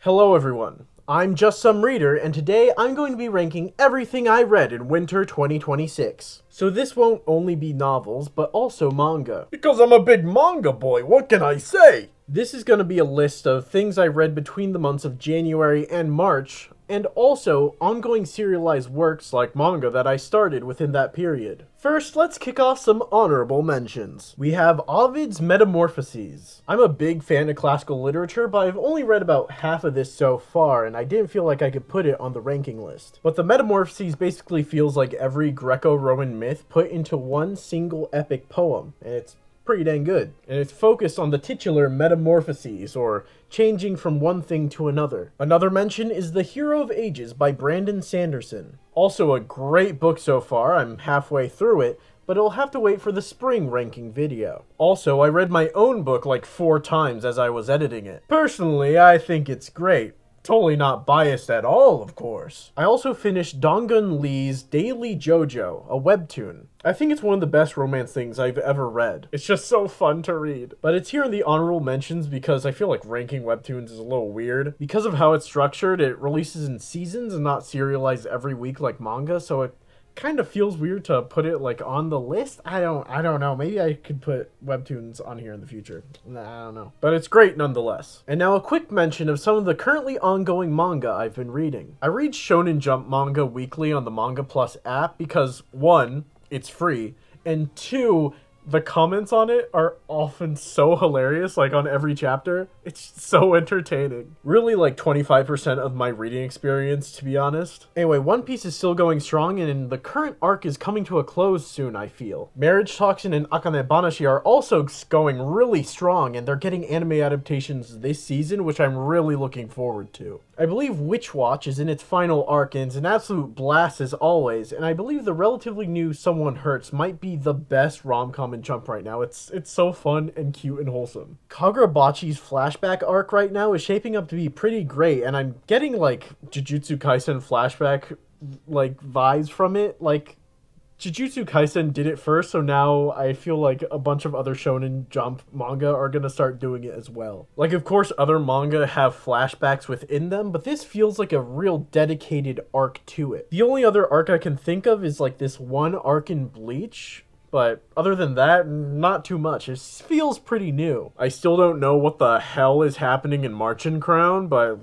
Hello everyone, I'm Just Some Reader, and today I'm going to be ranking everything I read in winter 2026. So this won't only be novels, but also manga. Because I'm a big manga boy, what can I say? This is going to be a list of things I read between the months of January and March, and also ongoing serialized works like manga that I started within that period. First, let's kick off some honorable mentions. We have Ovid's Metamorphoses. I'm a big fan of classical literature, but I've only read about half of this so far, and I didn't feel like I could put it on the ranking list. But the Metamorphoses basically feels like every Greco-Roman myth put into one single epic poem, and it's pretty dang good. And it's focused on the titular metamorphoses, or changing from one thing to another. Another mention is The Hero of Ages by Brandon Sanderson. Also a great book so far, I'm halfway through it, but it'll have to wait for the spring ranking video. Also, I read my own book like 4 times as I was editing it. Personally, I think it's great. Totally not biased at all, of course. I also finished Donggun Lee's Daily JoJo, a webtoon. I think it's one of the best romance things I've ever read. It's just so fun to read. But it's here in the honorable mentions because I feel like ranking webtoons is a little weird. Because of how it's structured, it releases in seasons and not serialized every week like manga, so it kind of feels weird to put it like on the list. I don't know. Maybe I could put webtoons on here in the future. I don't know. But it's great nonetheless. And now a quick mention of some of the currently ongoing manga I've been reading. I read Shonen Jump manga weekly on the Manga Plus app because 1, it's free, and 2, the comments on it are often so hilarious, like on every chapter. It's so entertaining. Really like 25% of my reading experience, to be honest. Anyway, One Piece is still going strong, and the current arc is coming to a close soon, I feel. Marriage Toxin and Akane Banashi are also going really strong, and they're getting anime adaptations this season, which I'm really looking forward to. I believe Witch Watch is in its final arc, and it's an absolute blast as always, and I believe the relatively new Someone Hurts might be the best rom-com in Jump right now. It's so fun and cute and wholesome. Kagurabachi's flashback arc right now is shaping up to be pretty great, and I'm getting like Jujutsu Kaisen flashback like vibes from it. Like Jujutsu Kaisen did it first, so now I feel like a bunch of other Shonen Jump manga are gonna start doing it as well. Like, of course, other manga have flashbacks within them, but this feels like a real dedicated arc to it. The only other arc I can think of is like this one arc in Bleach, but other than that, not too much. It feels pretty new. I still don't know what the hell is happening in Marching Crown, but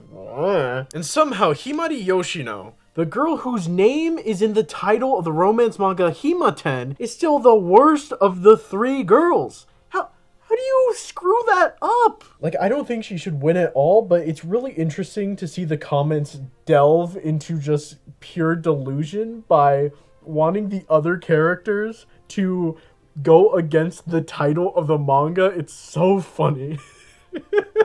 And somehow Himari Yoshino, the girl whose name is in the title of the romance manga Himaten, is still the worst of the 3 girls. How do you screw that up? Like, I don't think she should win at all, but it's really interesting to see the comments delve into just pure delusion by wanting the other characters to go against the title of the manga. It's so funny.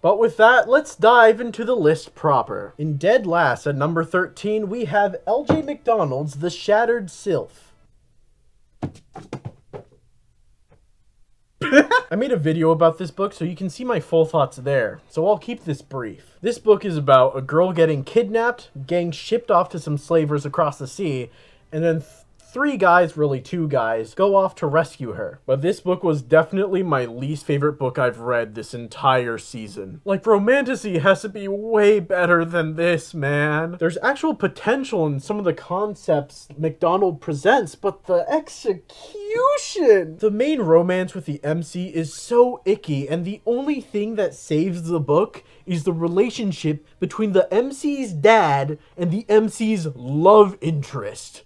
But with that, let's dive into the list proper. In dead last at number 13, we have L.J. McDonald's The Shattered Sylph. I made a video about this book, so you can see my full thoughts there, so I'll keep this brief. This book is about a girl getting kidnapped, getting shipped off to some slavers across the sea, and then 3 guys, really 2 guys, go off to rescue her. But this book was definitely my least favorite book I've read this entire season. Like, romantasy has to be way better than this, man. There's actual potential in some of the concepts McDonald presents, but the execution! The main romance with the MC is so icky, and the only thing that saves the book is the relationship between the MC's dad and the MC's love interest.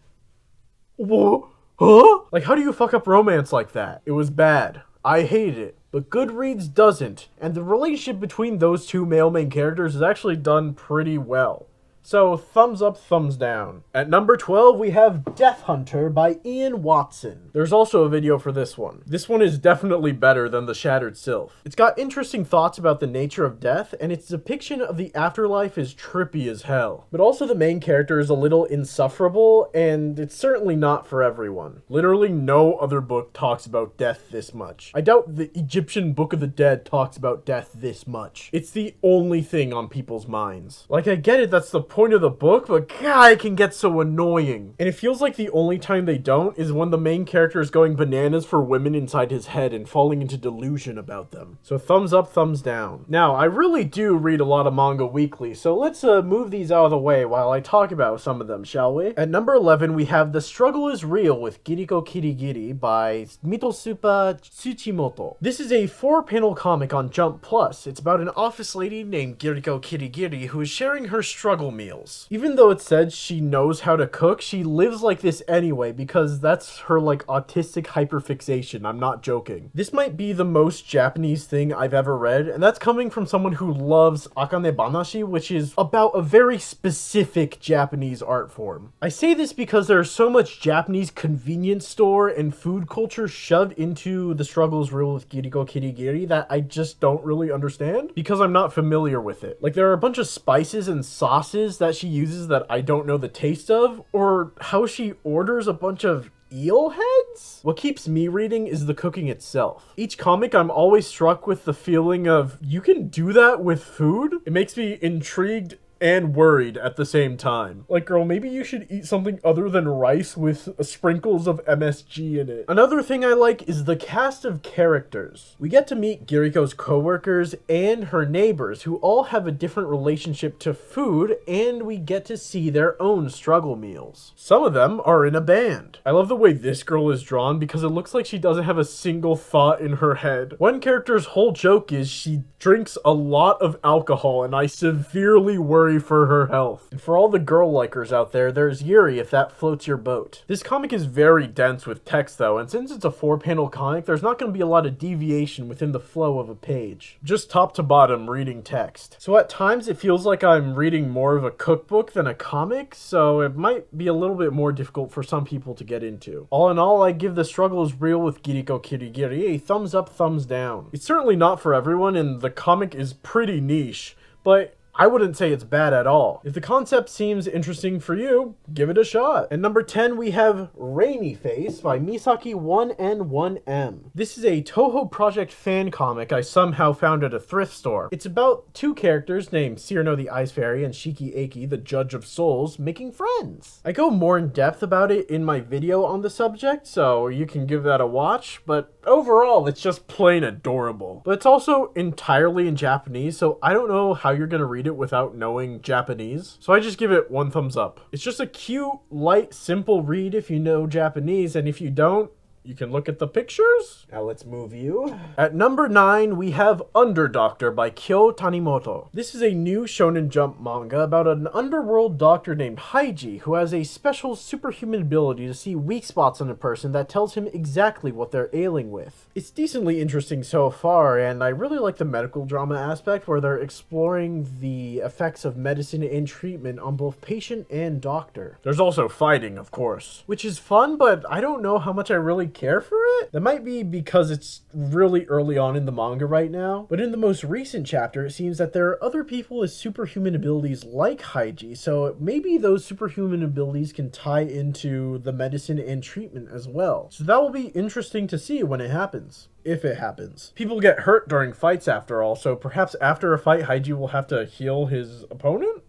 Whoa, huh? Like, how do you fuck up romance like that? It was bad. I hated it. But Goodreads doesn't, and the relationship between those 2 male main characters is actually done pretty well. So, thumbs up, thumbs down. At number 12, we have Deathhunter by Ian Watson. There's also a video for this one. This one is definitely better than The Shattered Sylph. It's got interesting thoughts about the nature of death, and its depiction of the afterlife is trippy as hell. But also the main character is a little insufferable, and it's certainly not for everyone. Literally no other book talks about death this much. I doubt the Egyptian Book of the Dead talks about death this much. It's the only thing on people's minds. Like, I get it, that's the point of the book, but God, it can get so annoying. And it feels like the only time they don't is when the main character is going bananas for women inside his head and falling into delusion about them. So thumbs up, thumbs down. Now, I really do read a lot of manga weekly, so let's move these out of the way while I talk about some of them, shall we? At number 11, we have The Struggle is Real with Giriko Kirigiri by Mitsusupa Fujimoto. This is a 4-panel comic on Jump Plus. It's about an office lady named Giriko Kirigiri who is sharing her struggle meals. Even though it said she knows how to cook, she lives like this anyway because that's her like autistic hyperfixation. I'm not joking. This might be the most Japanese thing I've ever read, and that's coming from someone who loves Akane Banashi, which is about a very specific Japanese art form. I say this because there's so much Japanese convenience store and food culture shoved into The Struggle is Real with Giriko Kirigiri that I just don't really understand because I'm not familiar with it. Like, there are a bunch of spices and sauces that she uses that I don't know the taste of, or how she orders a bunch of eel heads? What keeps me reading is the cooking itself. Each comic, I'm always struck with the feeling of, you can do that with food? It makes me intrigued and worried at the same time. Like, girl, maybe you should eat something other than rice with sprinkles of MSG in it. Another thing I like is the cast of characters. We get to meet Giriko's coworkers and her neighbors, who all have a different relationship to food, and we get to see their own struggle meals. Some of them are in a band. I love the way this girl is drawn because it looks like she doesn't have a single thought in her head. One character's whole joke is she drinks a lot of alcohol, and I severely worry for her health. And for all the girl likers out there, there's Yuri if that floats your boat. This comic is very dense with text though, and since it's a 4-panel comic, there's not going to be a lot of deviation within the flow of a page. Just top to bottom reading text. So at times it feels like I'm reading more of a cookbook than a comic, so it might be a little bit more difficult for some people to get into. All in all, I give The Struggle is Real with Giriko Kirigiri a thumbs up, thumbs down. It's certainly not for everyone, and the comic is pretty niche, but I wouldn't say it's bad at all. If the concept seems interesting for you, give it a shot. At number 10, we have Rainy Face by Misaki 1N1M. This is a Toho Project fan comic I somehow found at a thrift store. It's about two characters named Cyrano the Ice Fairy and Shiki Eki, the Judge of Souls, making friends. I go more in depth about it in my video on the subject, so you can give that a watch, but overall, it's just plain adorable. But it's also entirely in Japanese, so I don't know how you're gonna read it without knowing Japanese. So I just give it 1 thumbs up. It's just a cute, light, simple read if you know Japanese, and if you don't, you can look at the pictures. Now let's move you. At number 9, we have Underdoctor by Kyo Tanimoto. This is a new Shonen Jump manga about an underworld doctor named Haiji who has a special superhuman ability to see weak spots in a person that tells him exactly what they're ailing with. It's decently interesting so far, and I really like the medical drama aspect where they're exploring the effects of medicine and treatment on both patient and doctor. There's also fighting, of course, which is fun, but I don't know how much I really care for it. That might be because it's really early on in the manga right now, but in the most recent chapter, it seems that there are other people with superhuman abilities like Haiji, so maybe those superhuman abilities can tie into the medicine and treatment as well. So that will be interesting to see when it happens. If it happens. People get hurt during fights after all, so perhaps after a fight, Haiji will have to heal his opponent?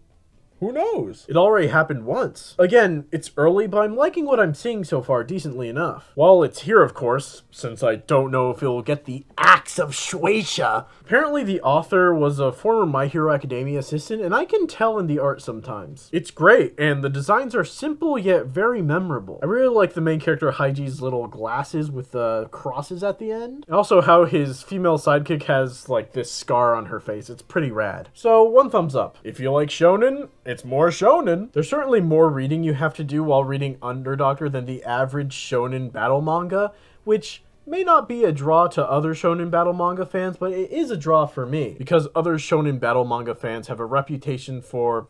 Who knows? It already happened once. Again, it's early, but I'm liking what I'm seeing so far decently enough. While it's here, of course, since I don't know if it'll get the axe of Shueisha. Apparently the author was a former My Hero Academia assistant, and I can tell in the art sometimes. It's great, and the designs are simple yet very memorable. I really like the main character Haiji's little glasses with the crosses at the end. And also how his female sidekick has like this scar on her face. It's pretty rad. So 1 thumbs up. If you like shonen, it's more shonen. There's certainly more reading you have to do while reading Underdoctor than the average shonen battle manga, which may not be a draw to other shonen battle manga fans, but it is a draw for me, because other shonen battle manga fans have a reputation for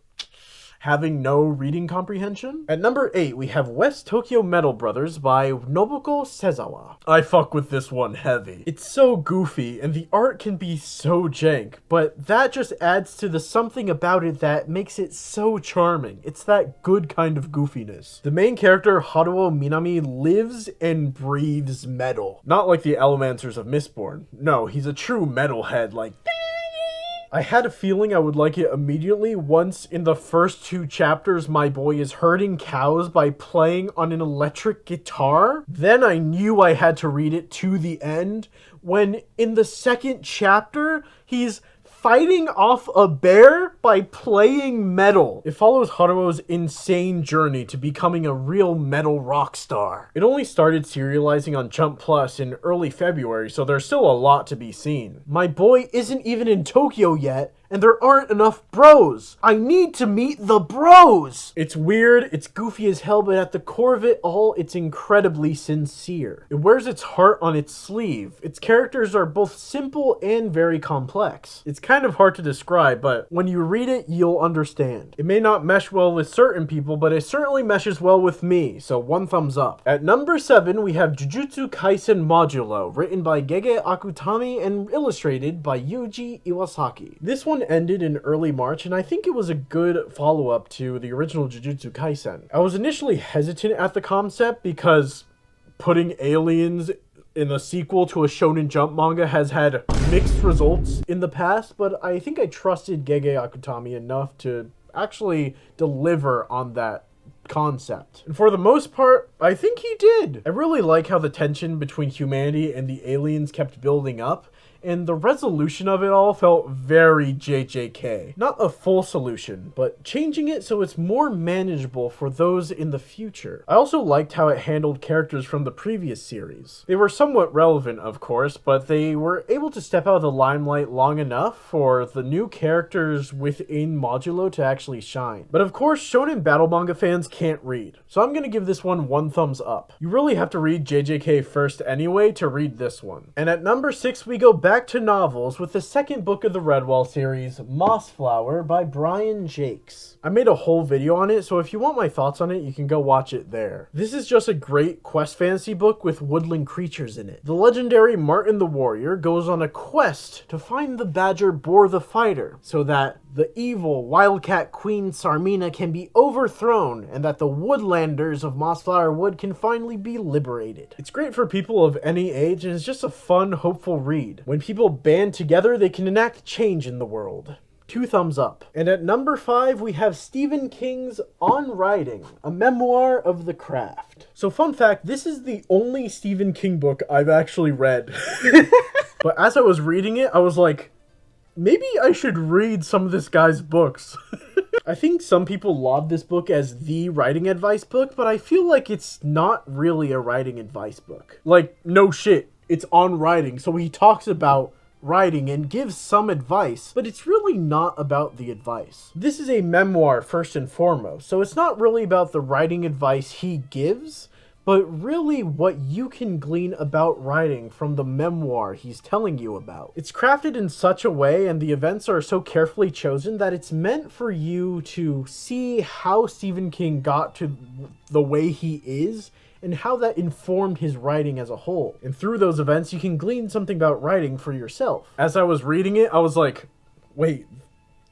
having no reading comprehension. At number 8, we have West Tokyo Metal Brothers by Nobuko Sezawa. I fuck with this one heavy. It's so goofy, and the art can be so jank, but that just adds to the something about it that makes it so charming. It's that good kind of goofiness. The main character, Haruo Minami, lives and breathes metal. Not like the Allomancers of Mistborn. No, he's a true metalhead, like I had a feeling I would like it immediately once in the first 2 chapters my boy is herding cows by playing on an electric guitar. Then I knew I had to read it to the end when in the 2nd chapter he's fighting off a bear by playing metal. It follows Haruo's insane journey to becoming a real metal rock star. It only started serializing on Jump Plus in early February, so there's still a lot to be seen. My boy isn't even in Tokyo yet, and there aren't enough bros. I need to meet the bros! It's weird, it's goofy as hell, but at the core of it all, it's incredibly sincere. It wears its heart on its sleeve. Its characters are both simple and very complex. It's kind of hard to describe, but when you read it, you'll understand. It may not mesh well with certain people, but it certainly meshes well with me, so 1 thumbs up. At number 7, we have Jujutsu Kaisen Modulo, written by Gege Akutami and illustrated by Yuji Iwasaki. This one ended in early March, and I think it was a good follow-up to the original Jujutsu Kaisen. I was initially hesitant at the concept because putting aliens in a sequel to a Shonen Jump manga has had mixed results in the past, but I think I trusted Gege Akutami enough to actually deliver on that concept. And for the most part, I think he did. I really like how the tension between humanity and the aliens kept building up, and the resolution of it all felt very JJK. Not a full solution, but changing it so it's more manageable for those in the future. I also liked how it handled characters from the previous series. They were somewhat relevant, of course, but they were able to step out of the limelight long enough for the new characters within Modulo to actually shine. But of course, shonen battle manga fans can't read, so I'm gonna give this one 1 thumbs up. You really have to read JJK first anyway to read this one. And at number 6, we go back to novels with the 2nd book of the Redwall series, Mossflower by Brian Jacques. I made a whole video on it, so if you want my thoughts on it, you can go watch it there. This is just a great quest fantasy book with woodland creatures in it. The legendary Martin the Warrior goes on a quest to find the badger Boar the Fighter, so that the evil wildcat queen Sarmina can be overthrown and that the woodlanders of Mossflower Wood can finally be liberated. It's great for people of any age, and it's just a fun, hopeful read. When people band together, they can enact change in the world. 2 thumbs up. And at number 5, we have Stephen King's On Writing, a memoir of the craft. So fun fact, this is the only Stephen King book I've actually read. But as I was reading it, I was like, maybe I should read some of this guy's books. I think some people laud this book as the writing advice book, but I feel like it's not really a writing advice book. Like, no shit, it's on writing, so he talks about writing and gives some advice, but it's really not about the advice. This is a memoir first and foremost, so it's not really about the writing advice he gives, but really what you can glean about writing from the memoir he's telling you about. It's crafted in such a way and the events are so carefully chosen that it's meant for you to see how Stephen King got to the way he is and how that informed his writing as a whole. And through those events, you can glean something about writing for yourself. As I was reading it, I was like, wait,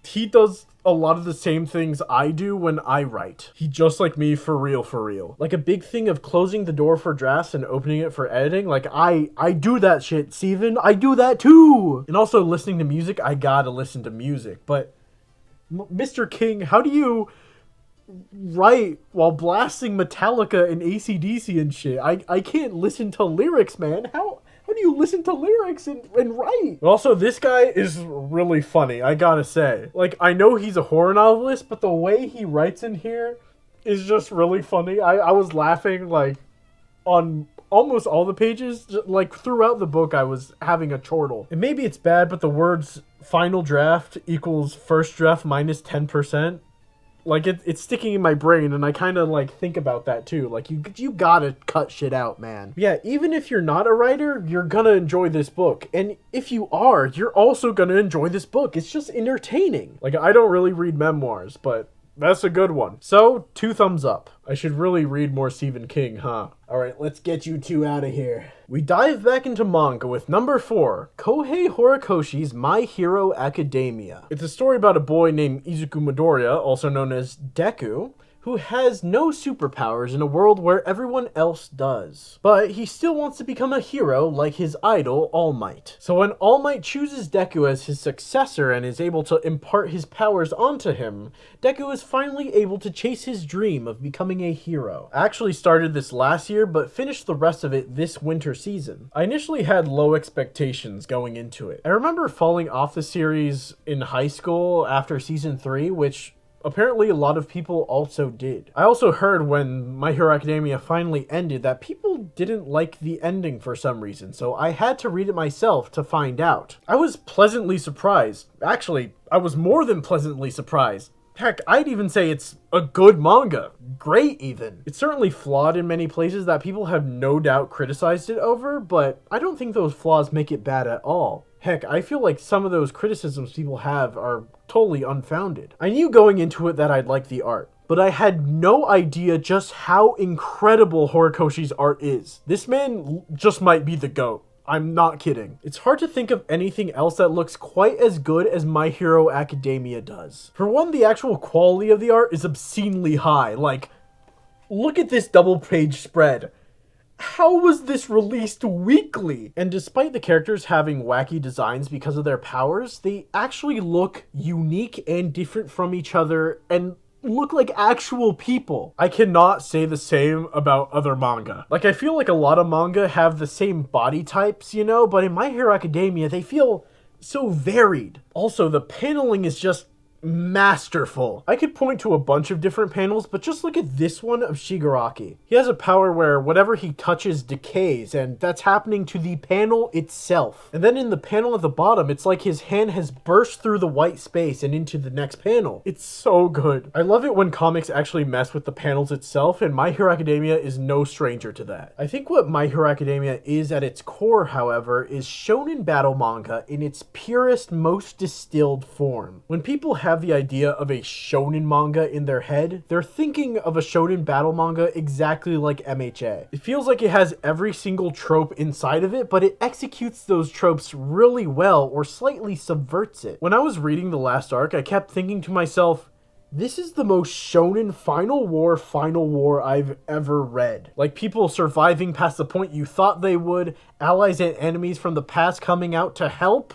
he does a lot of the same things I do when I write. He just like me, for real, for real. Like a big thing of closing the door for drafts and opening it for editing. Like I do that shit, Steven. I do that too. And also listening to music, I gotta listen to music. But Mr. King, how do you write while blasting Metallica and AC/DC and shit? I can't listen to lyrics, man. How do you listen to lyrics and write? But also, this guy is really funny, I gotta say. Like, I know he's a horror novelist, but the way he writes in here is just really funny. I was laughing, like, on almost all the pages. Like, throughout the book, I was having a chortle. And maybe it's bad, but the words final draft equals first draft minus 10%. Like, it's sticking in my brain, and I kind of, like, think about that, too. Like, you gotta cut shit out, man. Yeah, even if you're not a writer, you're gonna enjoy this book. And if you are, you're also gonna enjoy this book. It's just entertaining. Like, I don't really read memoirs, but that's a good one. So, 2 thumbs up. I should really read more Stephen King, huh? Alright, let's get you 2 out of here. We dive back into manga with number 4, Kohei Horikoshi's My Hero Academia. It's a story about a boy named Izuku Midoriya, also known as Deku, who has no superpowers in a world where everyone else does. But he still wants to become a hero like his idol, All Might. So when All Might chooses Deku as his successor and is able to impart his powers onto him, Deku is finally able to chase his dream of becoming a hero. I actually started this last year, but finished the rest of it this winter season. I initially had low expectations going into it. I remember falling off the series in high school after season 3, which apparently a lot of people also did. I also heard when My Hero Academia finally ended that people didn't like the ending for some reason, so I had to read it myself to find out. I was pleasantly surprised. Actually, I was more than pleasantly surprised. Heck, I'd even say it's a good manga. Great, even. It's certainly flawed in many places that people have no doubt criticized it over, but I don't think those flaws make it bad at all. Heck, I feel like some of those criticisms people have are totally unfounded. I knew going into it that I'd like the art, but I had no idea just how incredible Horikoshi's art is. This man just might be the GOAT. I'm not kidding. It's hard to think of anything else that looks quite as good as My Hero Academia does. For one, the actual quality of the art is obscenely high. Like, look at this double-page spread. How was this released weekly? And despite the characters having wacky designs because of their powers, they actually look unique and different from each other and look like actual people. I cannot say the same about other manga. Like, I feel like a lot of manga have the same body types, you know, but in My Hero Academia, they feel so varied. Also, the paneling is just masterful. I could point to a bunch of different panels, but just look at this one of Shigaraki. He has a power where whatever he touches decays, and that's happening to the panel itself. And then in the panel at the bottom, it's like his hand has burst through the white space and into the next panel. It's so good. I love it when comics actually mess with the panels itself, and My Hero Academia is no stranger to that. I think what My Hero Academia is at its core, however, is shonen battle manga in its purest, most distilled form. When people have the idea of a shonen manga in their head, they're thinking of a shonen battle manga exactly like MHA. It feels like it has every single trope inside of it, but it executes those tropes really well or slightly subverts it. When I was reading the last arc, I kept thinking to myself, this is the most shonen final war I've ever read. Like, people surviving past the point you thought they would, allies and enemies from the past coming out to help,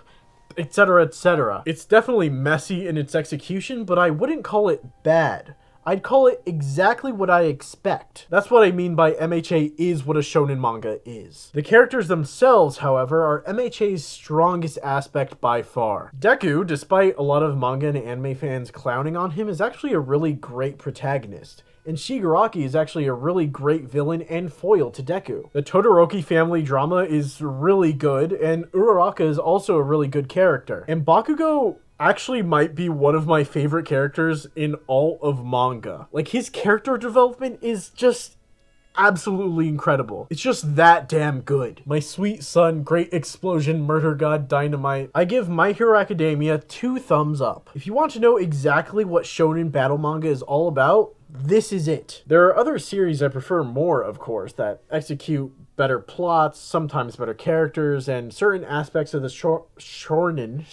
etc., etc. It's definitely messy in its execution, but I wouldn't call it bad. I'd call it exactly what I expect. That's what I mean by MHA is what a shonen manga is. The characters themselves, however, are MHA's strongest aspect by far. Deku, despite a lot of manga and anime fans clowning on him, is actually a really great protagonist. And Shigaraki is actually a really great villain and foil to Deku. The Todoroki family drama is really good, and Uraraka is also a really good character. And Bakugo actually might be one of my favorite characters in all of manga. Like, his character development is just absolutely incredible. It's just that damn good. My sweet son, great explosion, murder god, dynamite. I give My Hero Academia 2 thumbs up. If you want to know exactly what shonen battle manga is all about, this is it. There are other series I prefer more, of course, that execute better plots, sometimes better characters, and certain aspects of the shonen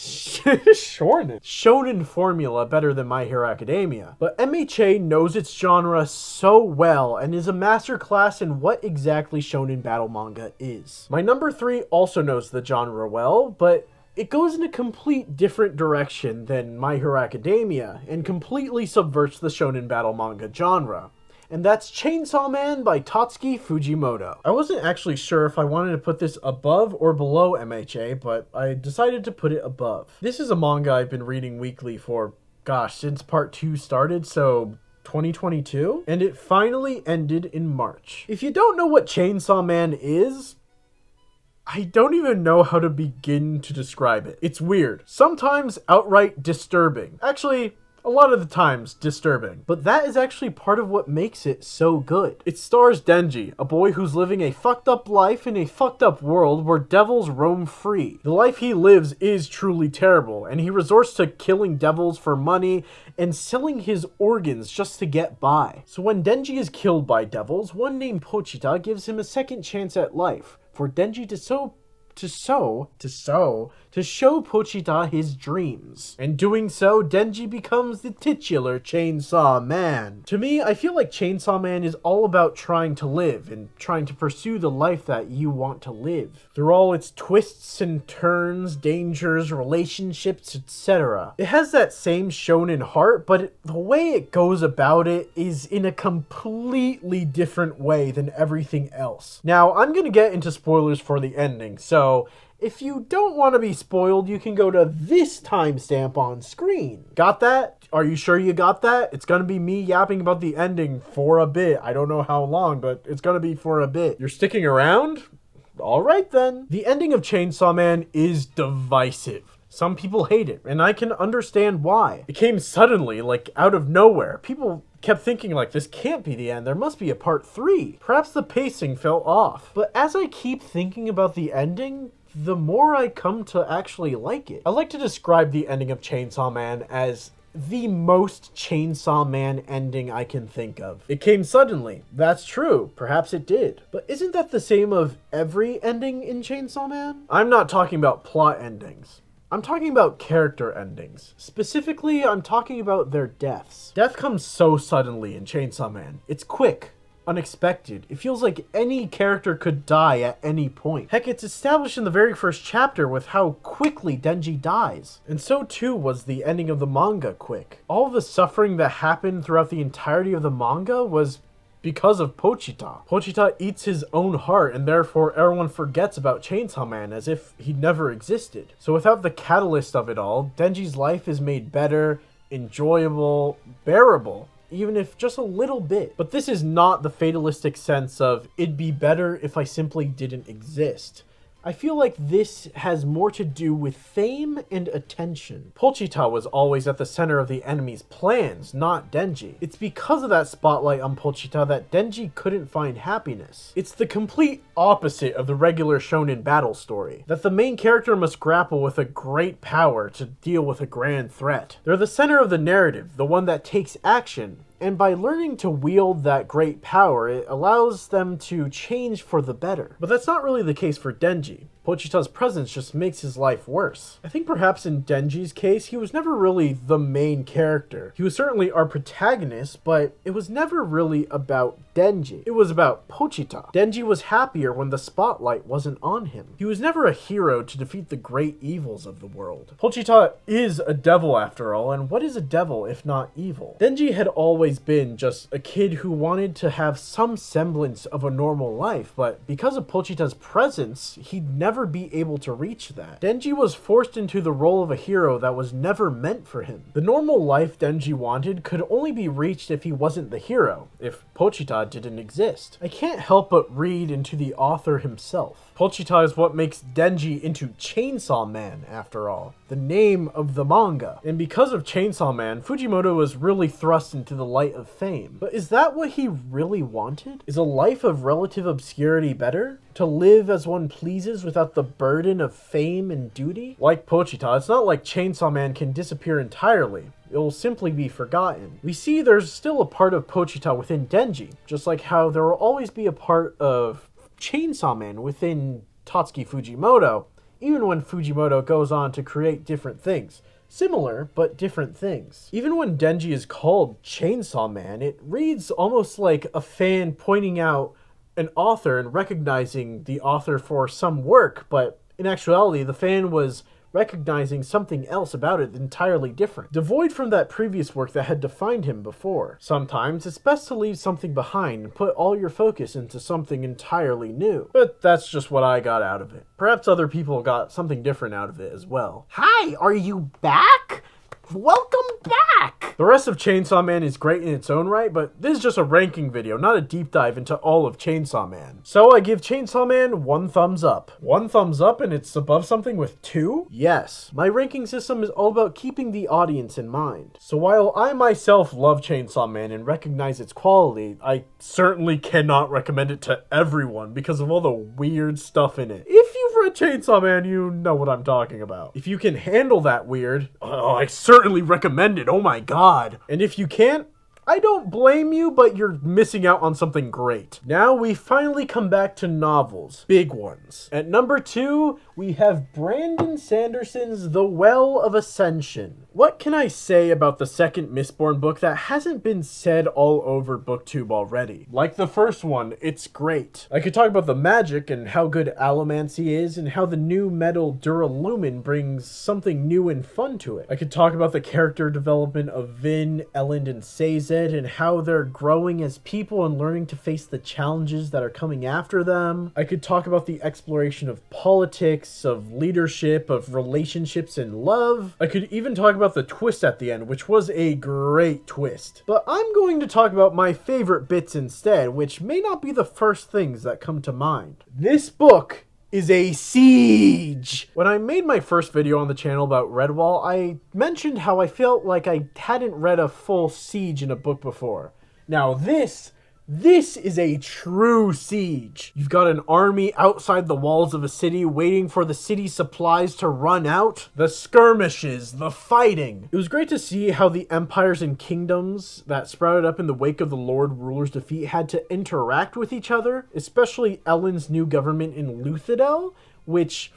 formula better than My Hero Academia. But MHA knows its genre so well and is a masterclass in what exactly shonen battle manga is. My number 3 also knows the genre well, but it goes in a complete different direction than My Hero Academia and completely subverts the shonen battle manga genre. And that's Chainsaw Man by Tatsuki Fujimoto. I wasn't actually sure if I wanted to put this above or below MHA, but I decided to put it above. This is a manga I've been reading weekly for, since part 2 started, so 2022? And it finally ended in March. If you don't know what Chainsaw Man is, I don't even know how to begin to describe it. It's weird. Sometimes outright disturbing. Actually, a lot of the times disturbing. But that is actually part of what makes it so good. It stars Denji, a boy who's living a fucked up life in a fucked up world where devils roam free. The life he lives is truly terrible, and he resorts to killing devils for money and selling his organs just to get by. So when Denji is killed by devils, one named Pochita gives him a second chance at life, for Denji to to show Pochita his dreams. In doing so, Denji becomes the titular Chainsaw Man. To me, I feel like Chainsaw Man is all about trying to live and trying to pursue the life that you want to live. Through all its twists and turns, dangers, relationships, etc. It has that same shonen heart, but the way it goes about it is in a completely different way than everything else. Now, I'm gonna get into spoilers for the ending, so if you don't want to be spoiled, you can go to this timestamp on screen. Got that? Are you sure you got that? It's gonna be me yapping about the ending for a bit. I don't know how long, but it's gonna be for a bit. You're sticking around? Alright then. The ending of Chainsaw Man is divisive. Some people hate it, and I can understand why. It came suddenly, like out of nowhere. People kept thinking like, this can't be the end, there must be a part 3. Perhaps the pacing fell off. But as I keep thinking about the ending, the more I come to actually like it. I like to describe the ending of Chainsaw Man as the most Chainsaw Man ending I can think of. It came suddenly. That's true. Perhaps it did. But isn't that the same of every ending in Chainsaw Man? I'm not talking about plot endings. I'm talking about character endings. Specifically, I'm talking about their deaths. Death comes so suddenly in Chainsaw Man. It's quick, unexpected. It feels like any character could die at any point. Heck, it's established in the very first chapter with how quickly Denji dies. And so too was the ending of the manga quick. All the suffering that happened throughout the entirety of the manga was because of Pochita. Pochita eats his own heart, and therefore everyone forgets about Chainsaw Man as if he never existed. So without the catalyst of it all, Denji's life is made better, enjoyable, bearable, even if just a little bit. But this is not the fatalistic sense of, it'd be better if I simply didn't exist. I feel like this has more to do with fame and attention. Pochita was always at the center of the enemy's plans, not Denji. It's because of that spotlight on Pochita that Denji couldn't find happiness. It's the complete opposite of the regular shonen battle story, that the main character must grapple with a great power to deal with a grand threat. They're the center of the narrative, the one that takes action, and by learning to wield that great power, it allows them to change for the better. But that's not really the case for Denji. Pochita's presence just makes his life worse. I think perhaps in Denji's case, he was never really the main character. He was certainly our protagonist, but it was never really about Denji. It was about Pochita. Denji was happier when the spotlight wasn't on him. He was never a hero to defeat the great evils of the world. Pochita is a devil after all, and what is a devil if not evil? Denji had always been just a kid who wanted to have some semblance of a normal life, but because of Pochita's presence, he'd never be able to reach that. Denji was forced into the role of a hero that was never meant for him. The normal life Denji wanted could only be reached if he wasn't the hero, if Pochita didn't exist. I can't help but read into the author himself. Pochita is what makes Denji into Chainsaw Man, after all, the name of the manga. And because of Chainsaw Man, Fujimoto was really thrust into the light of fame. But is that what he really wanted? Is a life of relative obscurity better? To live as one pleases without the burden of fame and duty? Like Pochita, it's not like Chainsaw Man can disappear entirely. It'll simply be forgotten. We see there's still a part of Pochita within Denji, just like how there will always be a part of Chainsaw Man within Tatsuki Fujimoto, even when Fujimoto goes on to create different things. Similar, but different things. Even when Denji is called Chainsaw Man, it reads almost like a fan pointing out an author and recognizing the author for some work, but in actuality, the fan was recognizing something else about it entirely different, devoid from that previous work that had defined him before. Sometimes it's best to leave something behind and put all your focus into something entirely new. But that's just what I got out of it. Perhaps other people got something different out of it as well. Hi, are you back? Welcome back! The rest of Chainsaw Man is great in its own right, but this is just a ranking video, not a deep dive into all of Chainsaw Man. So I give Chainsaw Man 1 thumbs up. 1 thumbs up and it's above something with 2? Yes. My ranking system is all about keeping the audience in mind. So while I myself love Chainsaw Man and recognize its quality, I certainly cannot recommend it to everyone because of all the weird stuff in it. If you've read Chainsaw Man, you know what I'm talking about. If you can handle that weird, I certainly recommend it. Oh my god. And if you can't, I don't blame you, but you're missing out on something great. Now we finally come back to novels. Big ones. At number 2, we have Brandon Sanderson's The Well of Ascension. What can I say about the second Mistborn book that hasn't been said all over BookTube already? Like the first one, it's great. I could talk about the magic and how good allomancy is and how the new metal Duralumin brings something new and fun to it. I could talk about the character development of Vin, Elend, and Sazed and how they're growing as people and learning to face the challenges that are coming after them. I could talk about the exploration of politics, of leadership, of relationships and love. I could even talk about the twist at the end, which was a great twist. But I'm going to talk about my favorite bits instead, which may not be the first things that come to mind. This book is a siege. When I made my first video on the channel about Redwall, I mentioned how I felt like I hadn't read a full siege in a book before. Now this is a true siege. You've got an army outside the walls of a city waiting for the city's supplies to run out. The skirmishes, the fighting. It was great to see how the empires and kingdoms that sprouted up in the wake of the Lord Ruler's defeat had to interact with each other, especially Elend's new government in Luthadel, which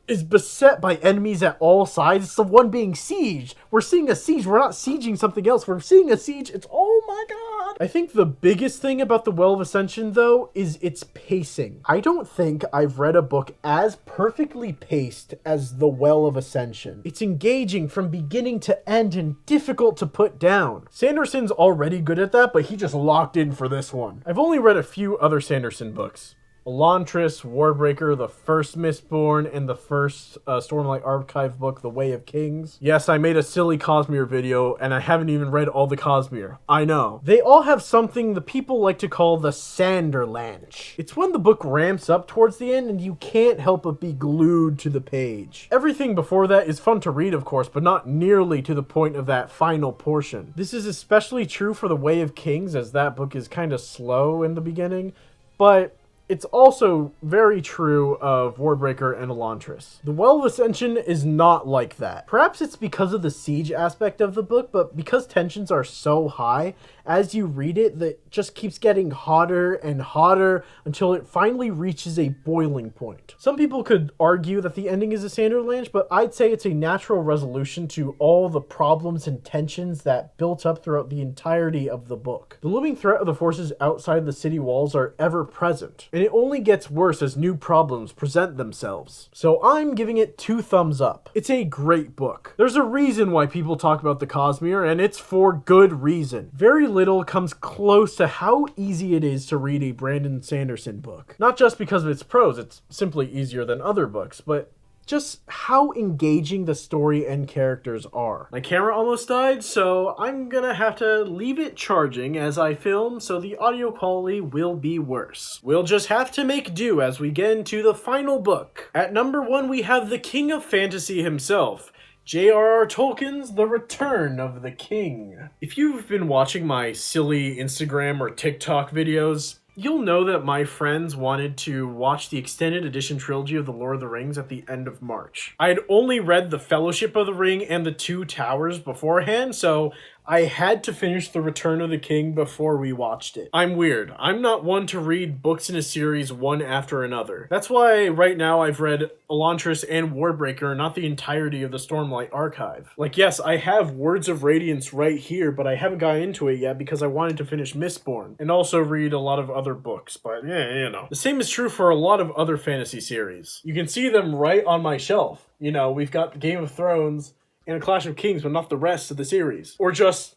is beset by enemies at all sides. It's the one being sieged. We're seeing a siege. We're not sieging something else. We're seeing a siege. It's, oh my god. I think the biggest thing about The Well of Ascension, though, is its pacing. I don't think I've read a book as perfectly paced as The Well of Ascension. It's engaging from beginning to end and difficult to put down. Sanderson's already good at that, but he just locked in for this one. I've only read a few other Sanderson books. Elantris, Warbreaker, the first Mistborn, and the first Stormlight Archive book, The Way of Kings. Yes, I made a silly cosmere video, and I haven't even read all the cosmere. I know. They all have something the people like to call the Sanderlanche. It's when the book ramps up towards the end, and you can't help but be glued to the page. Everything before that is fun to read, of course, but not nearly to the point of that final portion. This is especially true for The Way of Kings, as that book is kind of slow in the beginning, but it's also very true of Warbreaker and Elantris. The Well of Ascension is not like that. Perhaps it's because of the siege aspect of the book, but because tensions are so high, as you read it, that just keeps getting hotter and hotter until it finally reaches a boiling point. Some people could argue that the ending is a Sanderlanche, but I'd say it's a natural resolution to all the problems and tensions that built up throughout the entirety of the book. The looming threat of the forces outside the city walls are ever present, and it only gets worse as new problems present themselves. So I'm giving it 2 thumbs up. It's a great book. There's a reason why people talk about the cosmere, and it's for good reason. Very little comes close to how easy it is to read a Brandon Sanderson book. Not just because of its prose, it's simply easier than other books, but just how engaging the story and characters are. My camera almost died, so I'm gonna have to leave it charging as I film, so the audio quality will be worse. We'll just have to make do as we get into the final book. At number 1, we have the King of Fantasy himself, J.R.R. Tolkien's The Return of the King. If you've been watching my silly Instagram or TikTok videos, you'll know that my friends wanted to watch the extended edition trilogy of The Lord of the Rings at the end of March. I had only read The Fellowship of the Ring and The Two Towers beforehand, so I had to finish The Return of the King before we watched it. I'm weird. I'm not one to read books in a series one after another. That's why right now I've read Elantris and Warbreaker, not the entirety of the Stormlight Archive. Like, yes, I have Words of Radiance right here, but I haven't got into it yet because I wanted to finish Mistborn and also read a lot of other books, but yeah, you know. The same is true for a lot of other fantasy series. You can see them right on my shelf. You know, we've got Game of Thrones and A Clash of Kings, but not the rest of the series. Or just,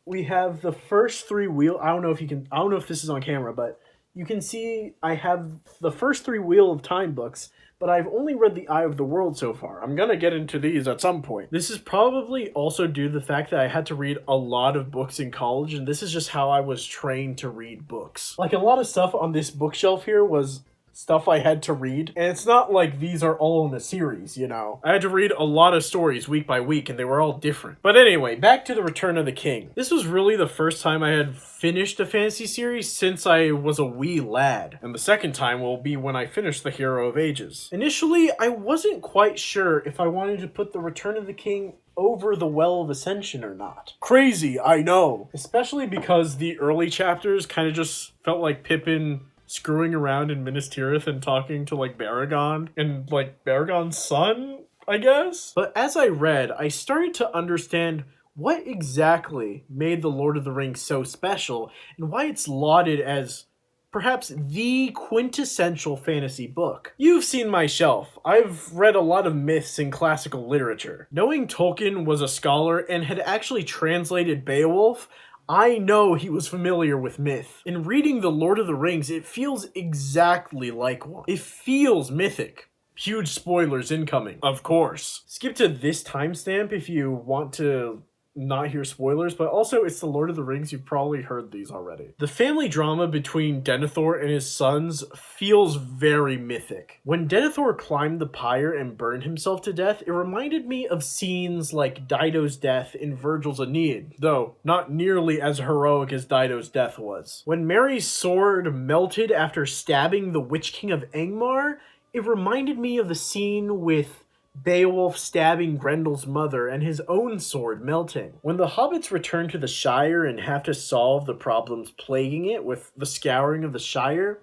we have the first 3 wheel, I don't know if this is on camera, but you can see I have the first 3 Wheel of Time books, but I've only read The Eye of the World so far. I'm gonna get into these at some point. This is probably also due to the fact that I had to read a lot of books in college, and this is just how I was trained to read books. Like, a lot of stuff on this bookshelf here was stuff I had to read, and it's not like these are all in a series, you know. I had to read a lot of stories week by week, and they were all different. But anyway, back to The Return of the King. This was really the first time I had finished a fantasy series since I was a wee lad, and the second time will be when I finished The Hero of Ages. Initially, I wasn't quite sure if I wanted to put The Return of the King over the Well of Ascension or not. Crazy, I know. Especially because the early chapters kind of just felt like Pippin screwing around in Minas Tirith and talking to like Baragon and like Baragon's son, I guess. But as I read, I started to understand what exactly made The Lord of the Rings so special and why it's lauded as perhaps the quintessential fantasy book. You've seen my shelf. I've read a lot of myths in classical literature. Knowing Tolkien was a scholar and had actually translated Beowulf, I know he was familiar with myth. In reading The Lord of the Rings, it feels exactly like one. It feels mythic. Huge spoilers incoming, of course. Skip to this timestamp if you want to not hear spoilers, but also it's The Lord of the Rings, you've probably heard these already. The family drama between Denethor and his sons feels very mythic. When Denethor climbed the pyre and burned himself to death, it reminded me of scenes like Dido's death in Virgil's Aeneid, though not nearly as heroic as Dido's death was. When Merry's sword melted after stabbing the Witch King of Angmar, it reminded me of the scene with Beowulf stabbing Grendel's mother and his own sword melting. When the hobbits return to the Shire and have to solve the problems plaguing it with the scouring of the Shire,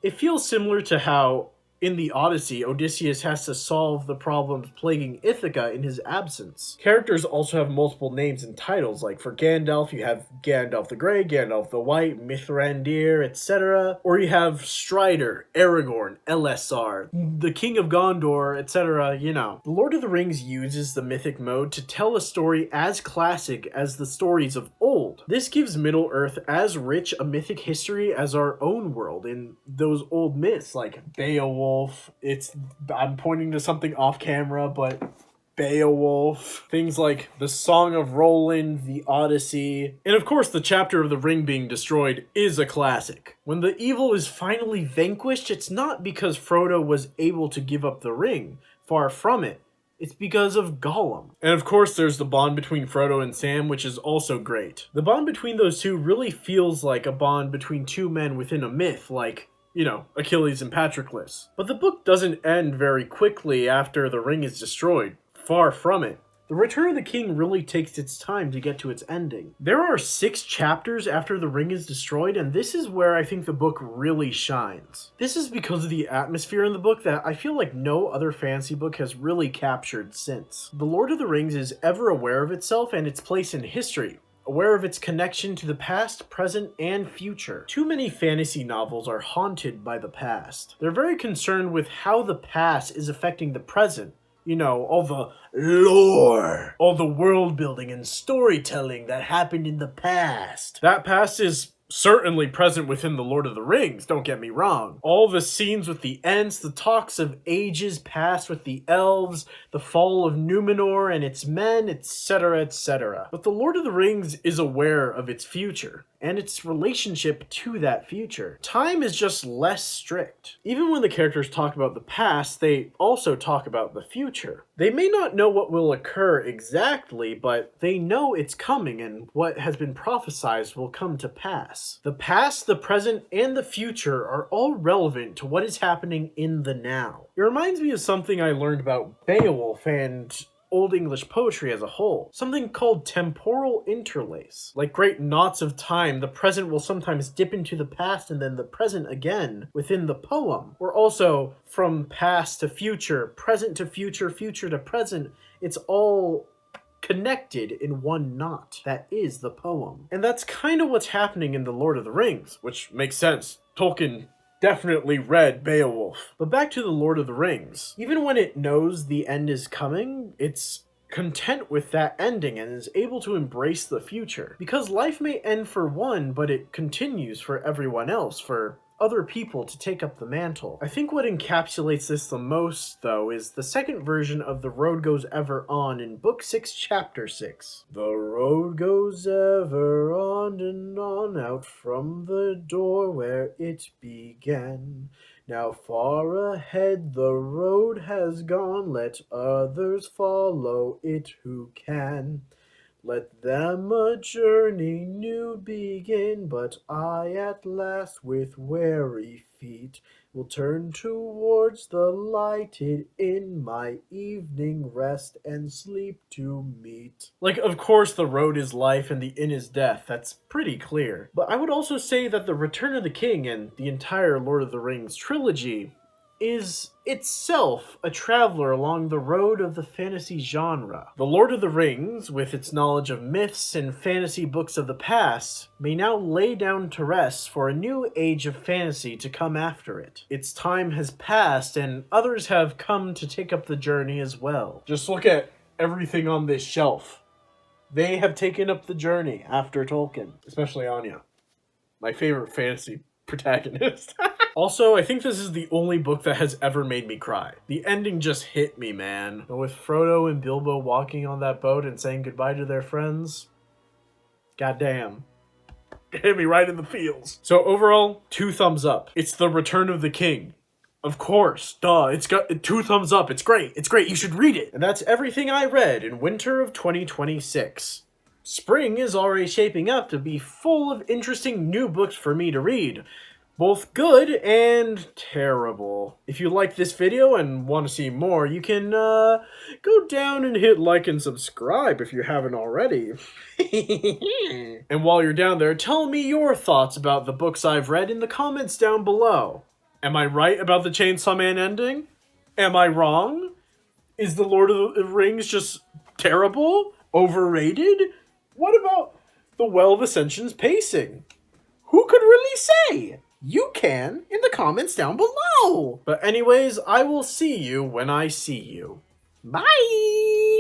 it feels similar to how in the Odyssey, Odysseus has to solve the problems plaguing Ithaca in his absence. Characters also have multiple names and titles, like for Gandalf, you have Gandalf the Grey, Gandalf the White, Mithrandir, etc. Or you have Strider, Aragorn, Elessar, the King of Gondor, etc., you know. The Lord of the Rings uses the mythic mode to tell a story as classic as the stories of old. This gives Middle-earth as rich a mythic history as our own world in those old myths, like Beowulf. I'm pointing to something off camera, but Beowulf, things like the Song of Roland, the Odyssey, and of course the chapter of the ring being destroyed is a classic. When the evil is finally vanquished, it's not because Frodo was able to give up the ring, far from it. It's because of Gollum. And of course there's the bond between Frodo and Sam, which is also great. The bond between those two really feels like a bond between two men within a myth, like, you know, Achilles and Patroclus. But the book doesn't end very quickly after the ring is destroyed. Far from it. The Return of the King really takes its time to get to its ending. There are 6 chapters after the ring is destroyed, and this is where I think the book really shines. This is because of the atmosphere in the book that I feel like no other fantasy book has really captured since. The Lord of the Rings is ever aware of itself and its place in history, aware of its connection to the past, present, and future. Too many fantasy novels are haunted by the past. They're very concerned with how the past is affecting the present. You know, all the lore, all the world building and storytelling that happened in the past. That past is certainly present within The Lord of the Rings, don't get me wrong. All the scenes with the Ents, the talks of ages past with the elves, the fall of Numenor and its men, etc., etc. But The Lord of the Rings is aware of its future and its relationship to that future. Time is just less strict. Even when the characters talk about the past, they also talk about the future. They may not know what will occur exactly, but they know it's coming and what has been prophesized will come to pass. The past, the present, and the future are all relevant to what is happening in the now. It reminds me of something I learned about Beowulf and Old English poetry as a whole, something called temporal interlace. Like great knots of time, the present will sometimes dip into the past and then the present again within the poem. Or also from past to future, present to future, future to present, it's all connected in one knot. That is the poem. And that's kind of what's happening in The Lord of the Rings, which makes sense. Tolkien definitely read Beowulf. But back to The Lord of the Rings. Even when it knows the end is coming, it's content with that ending and is able to embrace the future. Because life may end for one, but it continues for everyone else, for other people to take up the mantle. I think what encapsulates this the most, though, is the second version of The Road Goes Ever On in Book 6, Chapter 6. The road goes ever on and on, out from the door where it began. Now far ahead the road has gone, let others follow it who can. Let them a journey new begin, but I at last with weary feet will turn towards the lighted in my evening rest and sleep to meet. Like, of course, the road is life and the inn is death. That's pretty clear. But I would also say that The Return of the King and the entire Lord of the Rings trilogy is itself a traveler along the road of the fantasy genre. The Lord of the Rings, with its knowledge of myths and fantasy books of the past, may now lay down to rest for a new age of fantasy to come after it. Its time has passed and others have come to take up the journey as well. Just look at everything on this shelf. They have taken up the journey after Tolkien, especially Anya, my favorite fantasy protagonist. Also, I think this is the only book that has ever made me cry. The ending just hit me, man. But with Frodo and Bilbo walking on that boat and saying goodbye to their friends, goddamn. It hit me right in the feels. So overall, 2 thumbs up. It's The Return of the King. Of course, duh, it's got 2 thumbs up. It's great, you should read it. And that's everything I read in winter of 2026. Spring is already shaping up to be full of interesting new books for me to read. Both good and terrible. If you like this video and want to see more, you can go down and hit like and subscribe if you haven't already. And while you're down there, tell me your thoughts about the books I've read in the comments down below. Am I right about the Chainsaw Man ending? Am I wrong? Is the Lord of the Rings just terrible? Overrated? What about the Well of Ascension's pacing? Who could really say? You can in the comments down below. But anyways, I will see you when I see you. Bye!